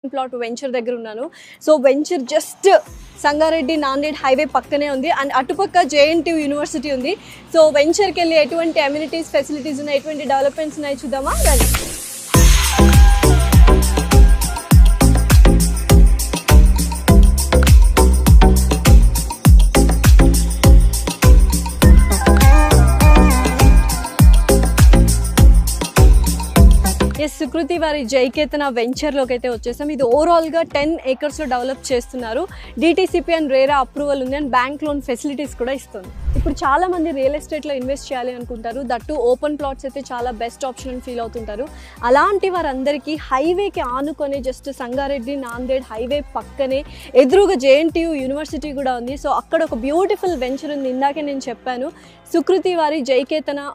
Plot venture దగ్గర ఉన్నాను. So venture just Sangareddy Nanded highway పక్కనే ఉంది అండ్ అటుపక్క జేఎన్టీయూ యూనివర్సిటీ ఉంది. సో వెంచర్కి వెళ్ళి ఎటువంటి అమ్యూనిటీస్ ఫెసిలిటీస్ ఉన్నాయి, ఎటువంటి డెవలప్మెంట్స్ ఉన్నాయి చూద్దామా. రండి. సుకృతి వారి జైకేతన వెంచర్లోకి అయితే వచ్చేసాం. ఇది ఓవరాల్గా 10 acresలో డెవలప్ చేస్తున్నారు. డిటిసిపి అండ్ రేరా అప్రూవల్ ఉంది అండ్ బ్యాంక్ లోన్ ఫెసిలిటీస్ కూడా ఇస్తుంది. ఇప్పుడు చాలా మంది రియల్ ఎస్టేట్లో ఇన్వెస్ట్ చేయాలి అనుకుంటారు. దట్టు ఓపెన్ ప్లాట్స్ అయితే చాలా బెస్ట్ ఆప్షన్ అని ఫీల్ అవుతుంటారు. అలాంటి వారందరికీ హైవేకి ఆనుకొని జస్ట్ సంగారెడ్డి నాందేడ్ హైవే పక్కనే ఎదురుగా జేఎన్టీయూ యూనివర్సిటీ కూడా ఉంది. సో అక్కడ ఒక బ్యూటిఫుల్ వెంచర్ ఉంది. ఇందాకే నేను చెప్పాను, సుకృతి వారి జైకేతన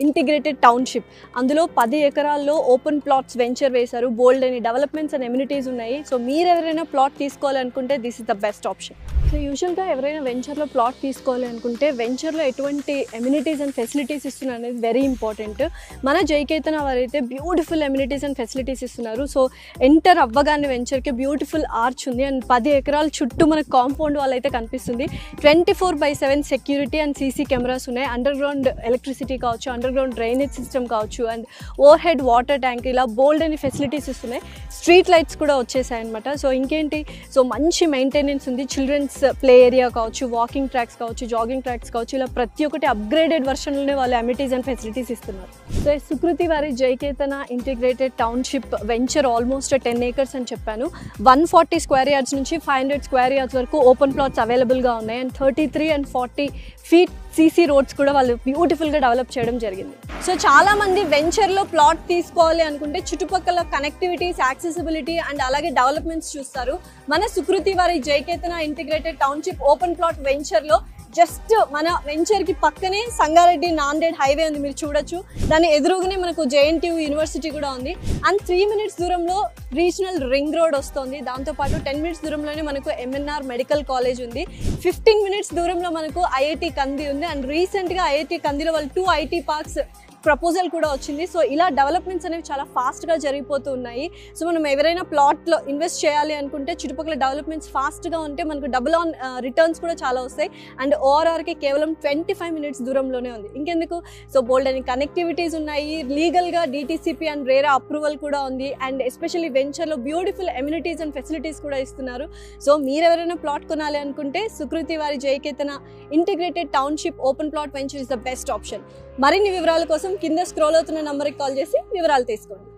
ఇంటిగ్రేటెడ్ టౌన్షిప్. అందులో 10 ఎకరాల్లో ఓపెన్ ప్లాట్స్ వెంచర్ వేశారు. బోల్డ్ అని డెవలప్మెంట్స్ అండ్ ఎమ్యూనిటీస్ ఉన్నాయి. సో మీరు ఎవరైనా ప్లాట్ తీసుకోవాలనుకుంటే this is the best option. So యూజువల్గా ఎవరైనా వెంచర్లో ప్లాట్ తీసుకోవాలి అనుకుంటే వెంచర్లో ఎటువంటి ఎమ్యూనిటీస్ అండ్ ఫెసిలిటీస్ ఇస్తున్నారు అనేది వెరీ ఇంపార్టెంట్. మన జైకేతన వారైతే బ్యూటిఫుల్ ఎమ్యూనిటీస్ అండ్ ఫెసిలిటీస్ ఇస్తున్నారు. సో ఎంటర్ అవ్వగానే వెంచర్కి బ్యూటిఫుల్ ఆర్చ్ ఉంది అండ్ 10 ఎకరాల చుట్టూ మనకు కాంపౌండ్ వాల్ అయితే కనిపిస్తుంది. 24/7 సెక్యూరిటీ అండ్ సీసీ కెమెరాస్ ఉన్నాయి. అండర్ గ్రౌండ్ ఎలక్ట్రిసిటీ కావచ్చు, అండర్ గ్రౌండ్ డ్రైనేజ్ సిస్టమ్ కావచ్చు and over head water tank, ఇలా బోల్డ్ అని ఫెసిలిటీస్ ఇస్తున్నాయి. స్ట్రీట్ లైట్స్ కూడా వచ్చేసాయి అనమాట. సో ఇంకేంటి, సో మంచి మెయింటెనెన్స్ ఉంది. చిల్డ్రన్స్ ప్లే ఏరియా కావచ్చు, వాకింగ్ ట్రాక్స్ కావచ్చు, జాగింగ్ ట్రాక్స్ కావచ్చు, ఇలా ప్రతి ఒక్కటి అప్గ్రేడెడ్ వర్షన్లోనే వాళ్ళు అమ్యూనిటీస్ అండ్ ఫెసిలిటీస్ ఇస్తున్నారు. సో సుకృతి వారి Jaiketana integrated township venture almost 10 acres అని చెప్పాను. 140 స్క్వేర్ యార్డ్స్ నుంచి 500 స్క్వేర్ యార్డ్స్ వరకు ఓపెన్ ప్లాట్స్ అవైలబుల్గా ఉన్నాయి and 33 and 40 feet CC roads కూడా వాళ్ళు బ్యూటిఫుల్గా డెవలప్ చేయడం జరిగింది. సో చాలామంది వెంచర్లో ప్లాట్ తీసుకోవాలి అనుకుంటే చుట్టుపక్కల కనెక్టివిటీస్, యాక్సెసిబిలిటీ అండ్ అలాగే డెవలప్మెంట్స్ చూస్తారు. మన సుకృతి వారి Jaiketana integrated township open plot వెంచర్లో జస్ట్ మన వెంచర్కి పక్కనే సంగారెడ్డి నాందేడ్ హైవే ఉంది, మీరు చూడొచ్చు. దాని ఎదురుగానే మనకు జేఎన్టీయూ యూనివర్సిటీ కూడా ఉంది అండ్ 3 minutes దూరంలో రీజనల్ రింగ్ రోడ్ వస్తుంది. దాంతోపాటు 10 minutes దూరంలోనే మనకు ఎంఎన్ఆర్ మెడికల్ కాలేజ్ ఉంది. 15 minutes దూరంలో మనకు ఐఐటి కంది ఉంది అండ్ రీసెంట్గా ఐఐటి కందిలో వాళ్ళు 2 IT పార్క్స్ ప్రపోజల్ కూడా వచ్చింది. సో ఇలా డెవలప్మెంట్స్ అనేవి చాలా ఫాస్ట్గా జరిగిపోతూ ఉన్నాయి. సో మనం ఎవరైనా ప్లాట్లో ఇన్వెస్ట్ చేయాలి అనుకుంటే చుట్టుపక్కల డెవలప్మెంట్స్ ఫాస్ట్గా ఉంటే మనకు డబుల్ ఆన్ రిటర్న్స్ కూడా చాలా వస్తాయి అండ్ ఓఆర్ఆర్కి కేవలం 25 minutes దూరంలోనే ఉంది. ఇంకెందుకు, సో బోల్డ్ అని కనెక్టివిటీస్ ఉన్నాయి. లీగల్గా డిటిసిపి అండ్ రేరా అప్రూవల్ కూడా ఉంది అండ్ ఎస్పెషల్లీ వెంచర్లో బ్యూటిఫుల్ ఎమ్యూనిటీస్ అండ్ ఫెసిలిటీస్ కూడా ఇస్తున్నారు. సో మీరు ఎవరైనా ప్లాట్ కొనాలి అనుకుంటే సుకృతి వారి Jaiketana integrated township open plot venture is the best option. మరిన్ని వివరాల కోసం కింద స్క్రోల్ అవుతున్న నంబర్కి కాల్ చేసి వివరాలు తీసుకోండి.